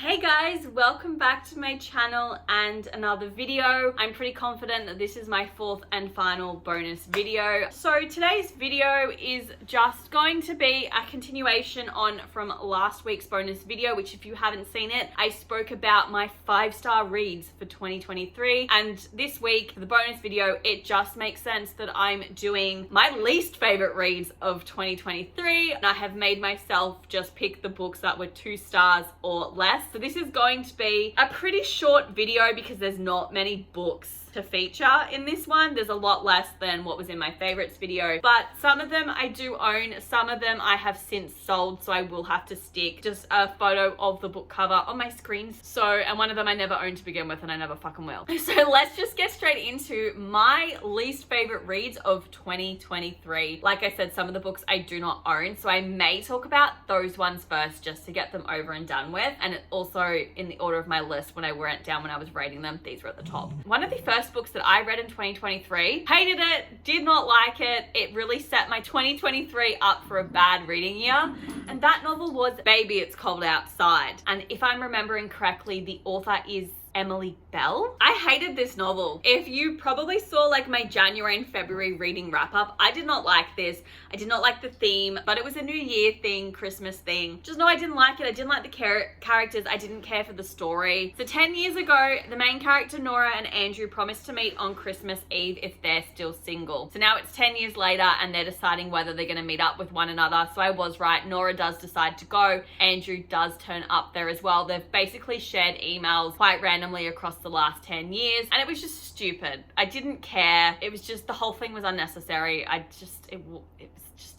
Hey guys, welcome back to my channel and another video. I'm pretty confident that this is my fourth and final bonus video. So today's video is just going to be a continuation from last week's bonus video, which if you haven't seen it, I spoke about my 5-star reads for 2023. And this week, for the bonus video, it just makes sense that I'm doing my least favorite reads of 2023. And I have made myself just pick the books that were 2 stars or less. So this is going to be a pretty short video because there's not many books to feature in this one. There's a lot less than what was in my favorites video, but some of them I do own, some of them I have since sold, so I will have to stick just a photo of the book cover on my screens. And one of them I never owned to begin with and I never fucking will. So let's just get straight into my least favorite reads of 2023. Like I said, some of the books I do not own, so I may talk about those ones first just to get them over and done with. And it also in the order of my list when I went down when I was rating them, these were at the top. One of the first books that I read in 2023, hated it, did not like it. It really set my 2023 up for a bad reading year. And that novel was Baby, It's Cold Outside. And if I'm remembering correctly, the author is Emily Bell. I hated this novel. If you probably saw like my January and February reading wrap up, I did not like this. I did not like the theme, but it was a New Year thing, Christmas thing. Just no, I didn't like it. I didn't like the characters. I didn't care for the story. So 10 years ago, the main character Nora and Andrew promised to meet on Christmas Eve if they're still single. So now it's 10 years later and they're deciding whether they're gonna meet up with one another. So I was right. Nora does decide to go. Andrew does turn up there as well. They've basically shared emails quite randomly across the last 10 years and it was just stupid. I didn't care. It was just, the whole thing was unnecessary.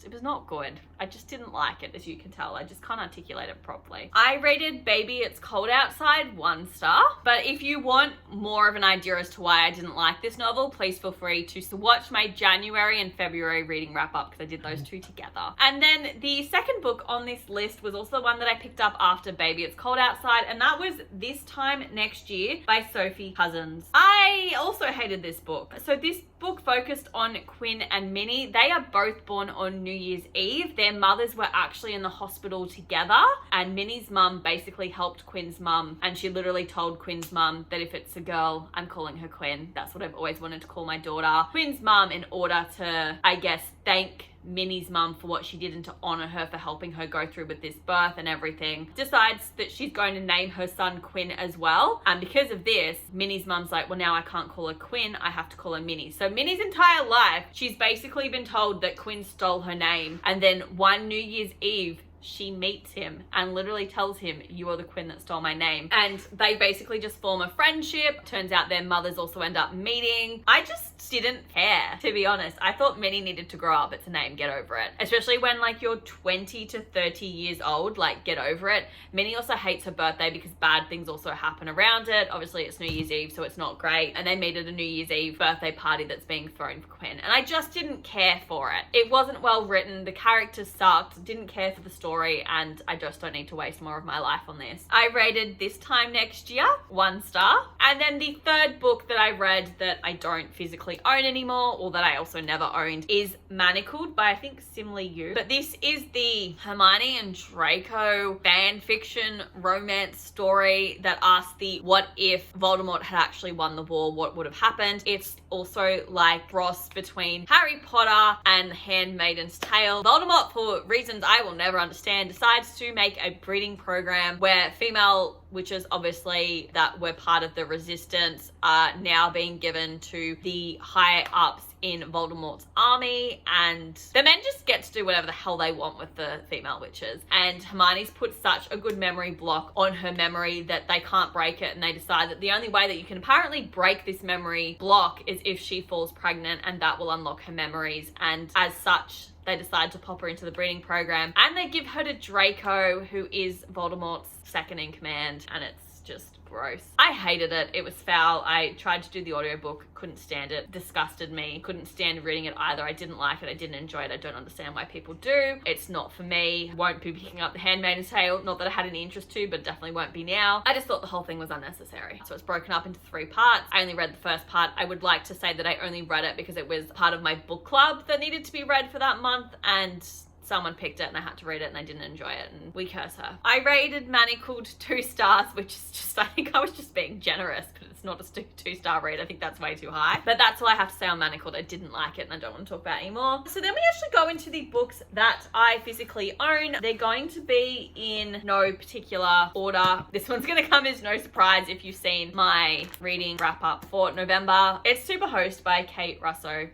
It was not good. I just didn't like it, as you can tell. I just can't articulate it properly. I rated Baby, It's Cold Outside 1 star, but if you want more of an idea as to why I didn't like this novel, please feel free to watch my January and February reading wrap up because I did those two together. And then the second book on this list was also the one that I picked up after Baby, It's Cold Outside, and that was This Time Next Year by Sophie Cousins. I also hated this book. So this book focused on Quinn and Minnie. They are both born on New Year's Eve. Their mothers were actually in the hospital together, and Minnie's mum basically helped Quinn's mum, and she literally told Quinn's mum that if it's a girl, I'm calling her Quinn. That's what I've always wanted to call my daughter. Quinn's mum, in order to, I guess, thank Minnie's mum for what she did and to honor her for helping her go through with this birth and everything, decides that she's going to name her son Quinn as well. And because of this, Minnie's mum's like, well, now I can't call her Quinn, I have to call her Minnie. So Minnie's entire life, she's basically been told that Quinn stole her name. And then one New Year's Eve, she meets him and literally tells him, you are the Quinn that stole my name. And they basically just form a friendship. Turns out their mothers also end up meeting. I just didn't care, to be honest. I thought Minnie needed to grow up. It's a name, get over it. Especially when like you're 20 to 30 years old, like get over it. Minnie also hates her birthday because bad things also happen around it. Obviously it's New Year's Eve, so it's not great. And they meet at a New Year's Eve birthday party that's being thrown for Quinn. And I just didn't care for it. It wasn't well written. The characters sucked. Didn't care for the story. And I just don't need to waste more of my life on this. I rated This Time Next Year 1 star. And then the third book that I read that I don't physically own anymore, or that I also never owned, is Manacled by I think Simly Yu. But this is the Hermione and Draco fan fiction romance story that asks the what if Voldemort had actually won the war, what would have happened. It's also like cross between Harry Potter and Handmaid's Tale. Voldemort, for reasons I will never understand, decides to make a breeding program where female witches, obviously, that were part of the resistance, are now being given to the higher ups in Voldemort's army, and the men just get to do whatever the hell they want with the female witches. And Hermione's put such a good memory block on her memory that they can't break it, and they decide that the only way that you can apparently break this memory block is if she falls pregnant, and that will unlock her memories. And as such, they decide to pop her into the breeding program, and they give her to Draco, who is Voldemort's second in command, and it's just gross. I hated it. It was foul. I tried to do the audiobook, couldn't stand it, disgusted me, couldn't stand reading it either. I didn't like it. I didn't enjoy it. I don't understand why people do. It's not for me. Won't be picking up The Handmaid's Tale. Not that I had any interest to, but definitely won't be now. I just thought the whole thing was unnecessary. So it's broken up into 3 parts. I only read the first part. I would like to say that I only read it because it was part of my book club that needed to be read for that month, and someone picked it and I had to read it and I didn't enjoy it, and we curse her. I rated Manacled 2 stars, which is just, I think I was just being generous, but it's not a 2-star read. I think that's way too high. But that's all I have to say on Manacled. I didn't like it and I don't want to talk about it anymore. So then we actually go into the books that I physically own. They're going to be in no particular order. This one's going to come as no surprise if you've seen my reading wrap up for November. It's Superhost by Kate Russo.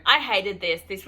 I hated this. This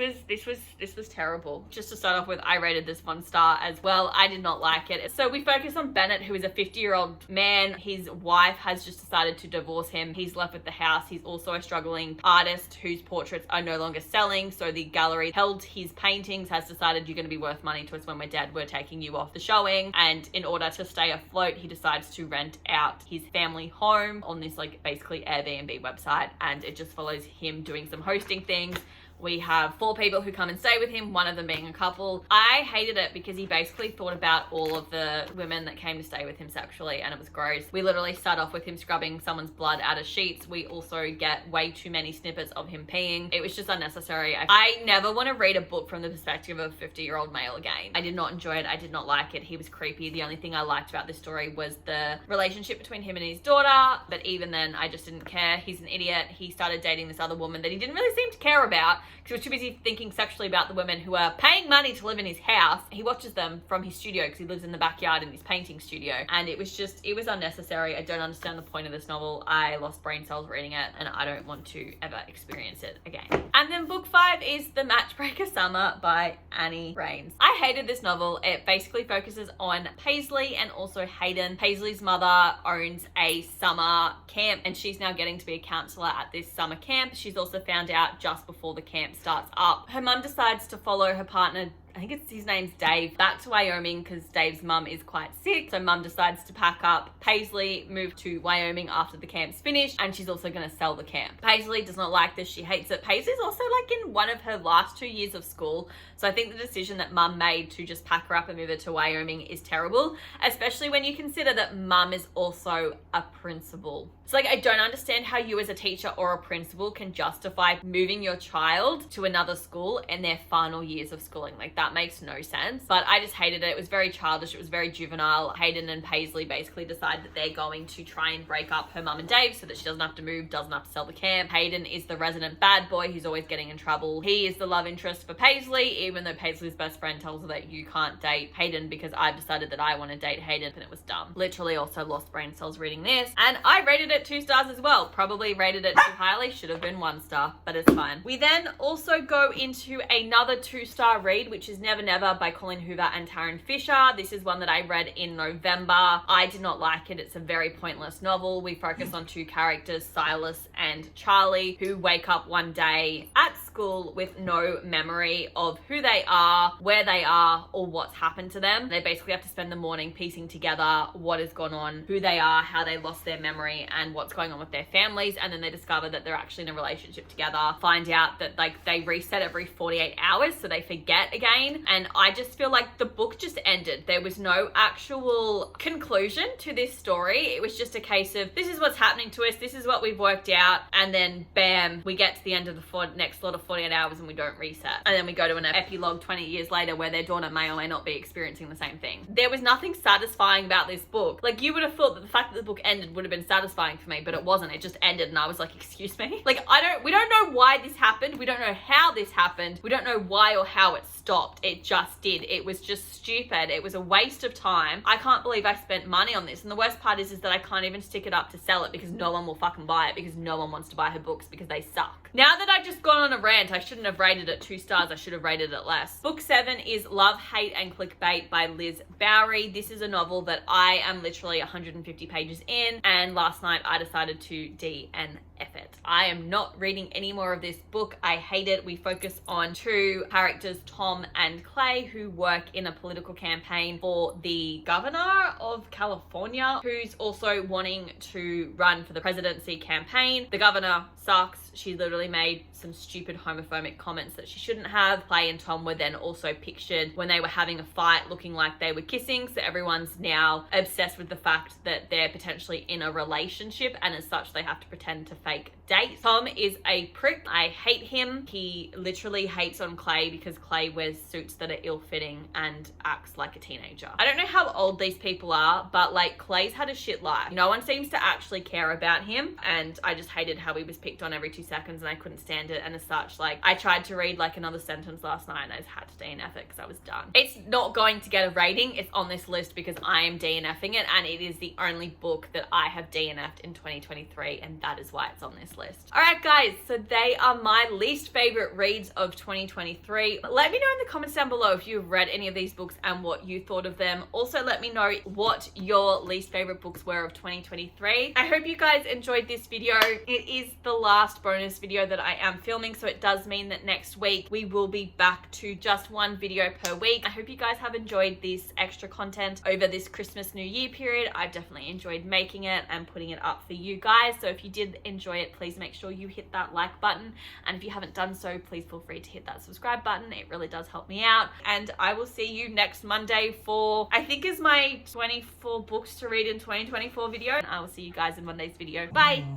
was terrible. Just to start off with, I rated this 1 star as well. I did not like it. So we focus on Bennett, who is a 50-year-old man. His wife has just decided to divorce him. He's left with the house. He's also a struggling artist whose portraits are no longer selling. So the gallery held his paintings has decided, you're going to be worth money to us when we're dead. We're taking you off the showing. And in order to stay afloat, he decides to rent out his family home on this like basically Airbnb website. And it just follows him doing some hosting things. We have 4 people who come and stay with him, one of them being a couple. I hated it because he basically thought about all of the women that came to stay with him sexually, and it was gross. We literally start off with him scrubbing someone's blood out of sheets. We also get way too many snippets of him peeing. It was just unnecessary. I never want to read a book from the perspective of a 50-year-old male again. I did not enjoy it. I did not like it. He was creepy. The only thing I liked about this story was the relationship between him and his daughter, but even then, I just didn't care. He's an idiot. He started dating this other woman that he didn't really seem to care about, because he was too busy thinking sexually about the women who are paying money to live in his house. He watches them from his studio because he lives in the backyard in his painting studio. And it was unnecessary. I don't understand the point of this novel. I lost brain cells reading it and I don't want to ever experience it again. And then book 5 is The Matchbreaker Summer by Annie Raines. I hated this novel. It basically focuses on Paisley and also Hayden. Paisley's mother owns a summer camp and she's now getting to be a counselor at this summer camp. She's also found out just before the camp starts up. Her mum decides to follow her partner, I think his name's Dave, back to Wyoming because Dave's mum is quite sick. So mum decides to pack up. Paisley moved to Wyoming after the camp's finished, and she's also going to sell the camp. Paisley does not like this. She hates it. Paisley's also like in one of her last 2 years of school. So I think the decision that mum made to just pack her up and move her to Wyoming is terrible, especially when you consider that mum is also a principal. So like, I don't understand how you as a teacher or a principal can justify moving your child to another school in their final years of schooling. Like, that makes no sense. But I just hated it. It was very childish. It was very juvenile. Hayden and Paisley basically decide that they're going to try and break up her mum and Dave so that she doesn't have to move, doesn't have to sell the camp. Hayden is the resident bad boy who's always getting in trouble. He is the love interest for Paisley, even though Paisley's best friend tells her that you can't date Hayden because I've decided that I want to date Hayden, and it was dumb. Literally also lost brain cells reading this. And I rated it 2 stars as well. Probably rated it too highly. Should have been 1 star, but it's fine. We then also go into another 2-star read, which is Never Never by Colleen Hoover and Taryn Fisher. This is one that I read in November. I did not like it. It's a very pointless novel. We focus on 2 characters, Silas and Charlie, who wake up one day at school with no memory of who they are, where they are, or what's happened to them. They basically have to spend the morning piecing together what has gone on, who they are, how they lost their memory, and what's going on with their families. And then they discover that they're actually in a relationship together, find out that like they reset every 48 hours, so they forget again. And I just feel like the book just ended. There was no actual conclusion to this story. It was just a case of, this is what's happening to us, this is what we've worked out, and then bam, we get to the end of the next lot of 48 hours and we don't reset. And then we go to an epilogue 20 years later where their daughter may or may not be experiencing the same thing. There was nothing satisfying about this book. Like, you would have thought that the fact that the book ended would have been satisfying for me, but it wasn't. It just ended and I was like, excuse me? Like, we don't know why this happened. We don't know how this happened. We don't know why or how it stopped. It just did. It was just stupid. It was a waste of time. I can't believe I spent money on this. And the worst part is that I can't even stick it up to sell it because no one will fucking buy it, because no one wants to buy her books because they suck. Now that I've just gone on a rant, I shouldn't have rated it 2 stars. I should have rated it less. Book 7 is Love, Hate and Clickbait by Liz Bowery. This is a novel that I am literally 150 pages in, and last night I decided to DNF it. I am not reading any more of this book. I hate it. We focus on 2 characters, Tom and Clay, who work in a political campaign for the governor of California, who's also wanting to run for the presidency campaign. The governor sucks. She literally made some stupid homophobic comments that she shouldn't have. Clay and Tom were then also pictured when they were having a fight looking like they were kissing, so everyone's now obsessed with the fact that they're potentially in a relationship, and as such they have to pretend to fake date. date. Tom is a prick. I hate him. He literally hates on Clay because Clay wears suits that are ill-fitting and acts like a teenager. I don't know how old these people are, but like Clay's had a shit life. No one seems to actually care about him, and I just hated how he was picked on every 2 seconds and I couldn't stand it. And as such, like I tried to read like another sentence last night and I just had to DNF it because I was done. It's not going to get a rating. It's on this list because I am DNFing it, and it is the only book that I have DNF'd in 2023, and that is why it's on this list. All right, guys, so they are my least favorite reads of 2023. Let me know in the comments down below if you've read any of these books and what you thought of them. Also, let me know what your least favorite books were of 2023. I hope you guys enjoyed this video. It is the last bonus video that I am filming, so it does mean that next week we will be back to just one video per week. I hope you guys have enjoyed this extra content over this Christmas New Year period. I've definitely enjoyed making it and putting it up for you guys. So if you did enjoy it, please make sure you hit that like button. And if you haven't done so, please feel free to hit that subscribe button. It really does help me out. And I will see you next Monday for, I think is my 24 books to read in 2024 video. And I will see you guys in Monday's video. Bye.